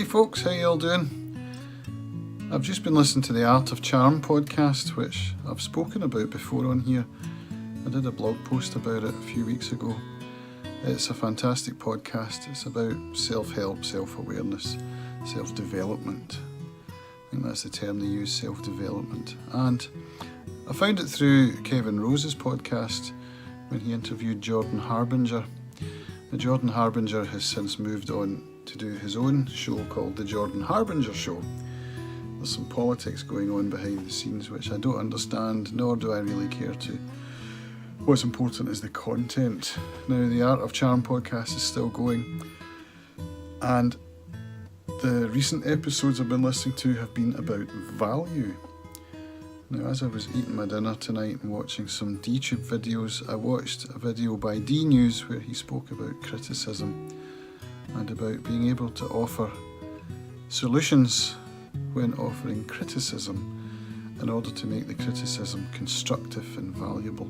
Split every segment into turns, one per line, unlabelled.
Hey folks, how you all doing? I've just been listening to the Art of Charm podcast, which I've spoken about before on here. I did a blog post about it a few weeks ago. It's a fantastic podcast. It's about self-help, self-awareness, self-development. I think that's the term they use, self-development. And I found it through Kevin Rose's podcast when he interviewed Jordan Harbinger. Now, Jordan Harbinger has since moved on to do his own show called the Jordan Harbinger Show. There's some politics going on behind the scenes which I don't understand, nor do I really care to. What's important is the content. Now, the Art of Charm podcast is still going, and the recent episodes I've been listening to have been about value. Now, as I was eating my dinner tonight and watching some DTube videos, I watched a video by D News where he spoke about criticism and about being able to offer solutions when offering criticism in order to make the criticism constructive and valuable.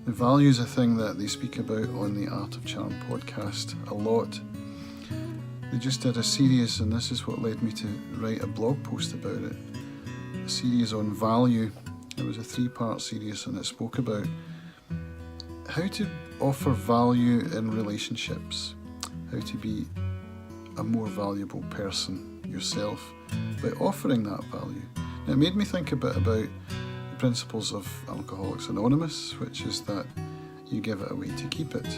The value is a thing that they speak about on the Art of Charm podcast a lot. They just did a series, and this is what led me to write a blog post about it. A series on value. It was a 3-part series, and it spoke about how to offer value in relationships, how to be a more valuable person yourself by offering that value. Now, it made me think a bit about the principles of Alcoholics Anonymous, which is that you give it away to keep it.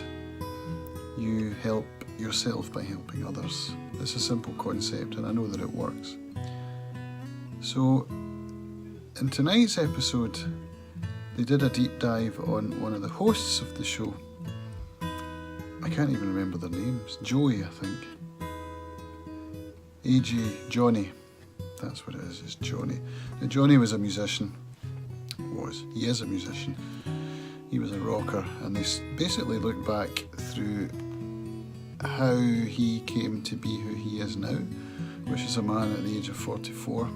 You help yourself by helping others. It's a simple concept, and I know that it works. So, in tonight's episode, they did a deep dive on one of the hosts of the show. I can't even remember their names. Joey, I think. AJ, Johnny. That's what it is, it's Johnny. Now, Johnny was a musician. He is a musician. He was a rocker, and they basically look back through how he came to be who he is now, which is a man at the age of 44.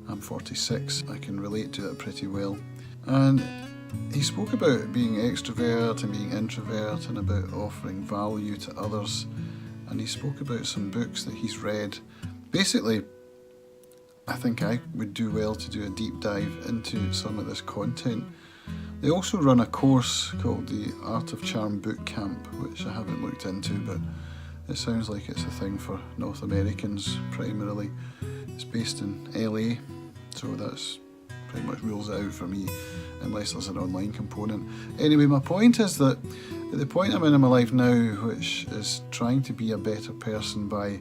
I'm 46. I can relate to it pretty well. And he spoke about being extrovert and being introvert and about offering value to others. And he spoke about some books that he's read. Basically, I think I would do well to do a deep dive into some of this content. They also run a course called the Art of Charm Boot Camp, which I haven't looked into, but it sounds like it's a thing for North Americans primarily. It's based in LA, so that's pretty much rules it out for me, unless there's an online component. Anyway, my point is that at the point I'm in my life now, which is trying to be a better person by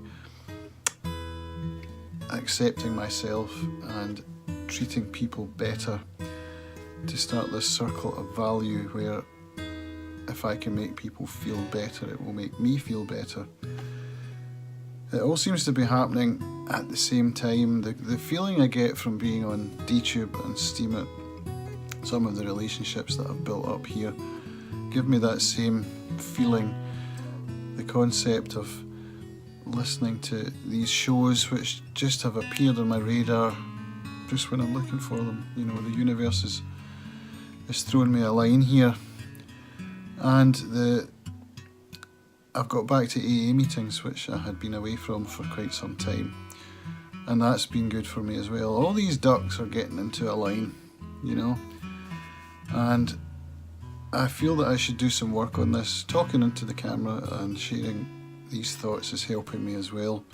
accepting myself and treating people better, to start this circle of value where if I can make people feel better, it will make me feel better. It all seems to be happening at the same time. The feeling I get from being on DTube and Steemit, some of the relationships that I've built up here, give me that same feeling. The concept of listening to these shows which just have appeared on my radar just when I'm looking for them. You know, the universe is throwing me a line here. And I've got back to AA meetings, which I had been away from for quite some time, and that's been good for me as well. All these ducks are getting into a line, you know, and I feel that I should do some work on this. Talking into the camera and sharing these thoughts is helping me as well,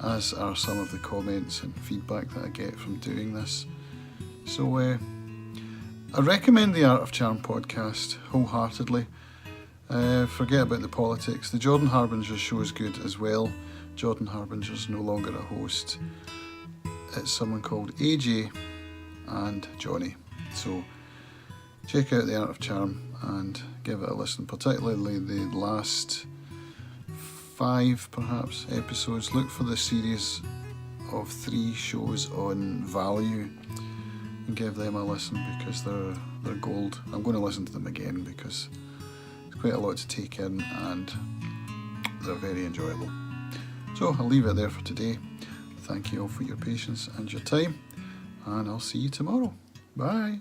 as are some of the comments and feedback that I get from doing this. So I recommend the Art of Charm podcast wholeheartedly. Forget about the politics. The Jordan Harbinger Show is good as well. Jordan Harbinger's no longer a host. It's someone called AJ and Johnny. So check out the Art of Charm and give it a listen, particularly the last 5 perhaps episodes. Look for the series of 3 shows on value and give them a listen, because they're gold. I'm going to listen to them again because it's quite a lot to take in and they're very enjoyable. So I'll leave it there for today. Thank you all for your patience and your time, and I'll see you tomorrow. Bye.